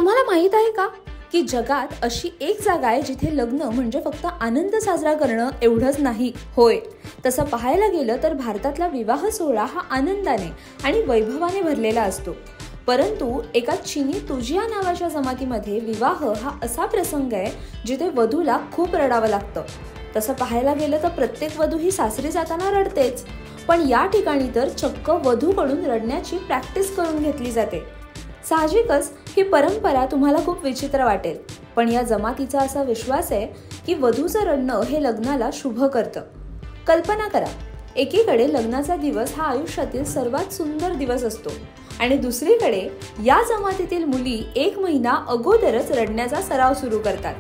तुम्हाला माहित आहे का की जगात अशी एक जागा आहे जिथे लग्न म्हणजे फक्त आनंद साजरा करणं एवढंच नाही. होय, तसं पाहायला गेलं तर भारतातला विवाह सोहळा हा आनंदाने आणि वैभवाने भरलेला असतो. परंतु एका चीनी तुजिया नावाच्या जमातीमध्ये विवाह हा असा प्रसंग आहे जिथे वधूला खूप रडावं लागतं. तसं पाहायला गेलं तर प्रत्येक वधू ही सासरी जाताना रडतेच, पण या ठिकाणी तर चक्क वधूकडून रडण्याची प्रॅक्टिस करून घेतली जाते. साहजिकच ही परंपरा तुम्हाला खूप विचित्र वाटेल, पण या जमातीचा असा विश्वास आहे की वधूचं रडणं हे लग्नाला शुभ करतं. कल्पना करा, एकीकडे लग्नाचा दिवस हा आयुष्यातील सर्वात सुंदर दिवस असतो आणि दुसरीकडे या जमातीतील मुली 1 महिना अगोदरच रडण्याचा सराव सुरू करतात.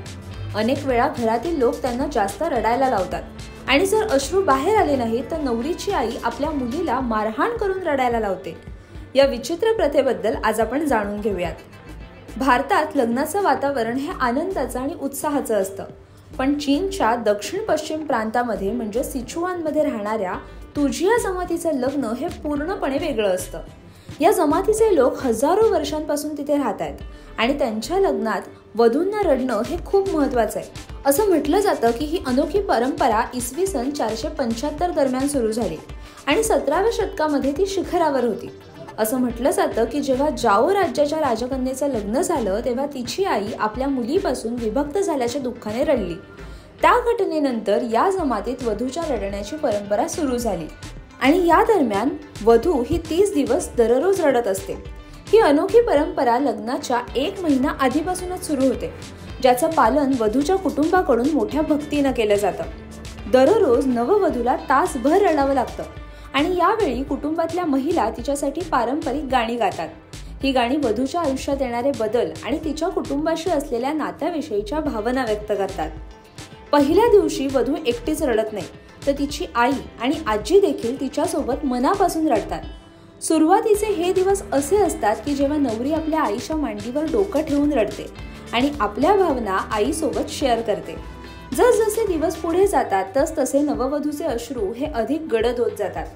अनेक वेळा घरातील लोक त्यांना जास्त रडायला लावतात आणि जर अश्रू बाहेर आले नाहीत तर नवरीची आई आपल्या मुलीला मारहाण करून रडायला लावते. या विचित्र प्रथेबद्दल आज आपण जाणून घेऊयात. भारतात लग्नाचं वातावरण हे आनंदाचं आणि उत्साहाचं असतं, पण चीनच्या दक्षिण पश्चिम प्रांतामध्ये म्हणजे सिचुआनमध्ये राहणाऱ्या तुजिया जमातीचं लग्न हे पूर्णपणे वेगळं असतं. या जमातीचे लोक हजारो वर्षांपासून तिथे राहत आहेत आणि त्यांच्या लग्नात वधूंना रडणं हे खूप महत्त्वाचं आहे. असं म्हटलं जातं की ही अनोखी परंपरा इसवी सन 475 दरम्यान सुरू झाली आणि 17व्या शतकामध्ये ती शिखरावर होती. असं म्हटलं जातं की जेव्हा जाओ राज्याच्या राजकन्येचं लग्न झालं तेव्हा तिची आई आपल्या मुलीपासून विभक्त झाल्याच्या दुःखाने रडली. त्या घटनेनंतर या जमातीत वधूच्या रडण्याची परंपरा सुरू झाली आणि या दरम्यान वधू ही 30 दिवस दररोज रडत असते. ही अनोखी परंपरा लग्नाच्या 1 महिना आधीपासूनच सुरू होते, ज्याचं पालन वधूच्या कुटुंबाकडून मोठ्या भक्तीनं केलं जातं. दररोज नववधूला तासभर रडावं लागतं आणि यावेळी कुटुंबातल्या महिला तिच्यासाठी पारंपरिक गाणी गातात. ही गाणी वधूच्या आयुष्यात येणारे बदल आणि तिच्या कुटुंबाशी असलेल्या नात्याविषयीच्या भावना व्यक्त करतात. पहिल्या दिवशी वधू एकटीच रडत नाही, तर तिची आई आणि आजी देखील तिच्यासोबत मनापासून रडतात. सुरुवातीचे हे दिवस असे असतात की जेव्हा नवरी आपल्या आईच्या मांडीवर डोकं ठेवून रडते आणि आपल्या भावना आईसोबत शेअर करते. जसजसे दिवस पुढे जातात तसतसे नववधूचे अश्रू हे अधिक गडद होत जातात.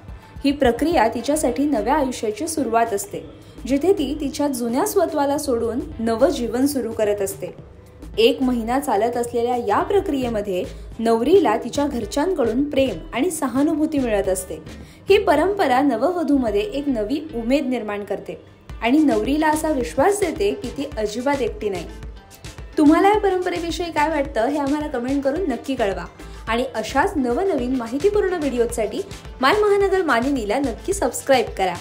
ही प्रक्रिया तिच्यासाठी नव्या आयुष्याची सुरुवात असते, जिथे ती तिच्या जुन्या स्वत्वाला सोडून नवं जीवन सुरू करत असते. 1 महिना चालत असलेल्या या प्रक्रियेमध्ये नवरीला तिच्या घरच्यांकडून प्रेम आणि सहानुभूती मिळत असते. ही परंपरा नववधूमध्ये एक नवी उमेद निर्माण करते आणि नवरीला असा विश्वास देते की ती अजिबात एकटी नाही. तुम्हाला या परंपरेविषयी काय वाटतं हे आम्हाला कमेंट करून नक्की कळवा आणि अशाच नवनवीन माहितीपूर्ण व्हिडिओसाठी माय महानगर मालिनीला नक्की सबस्क्राईब करा.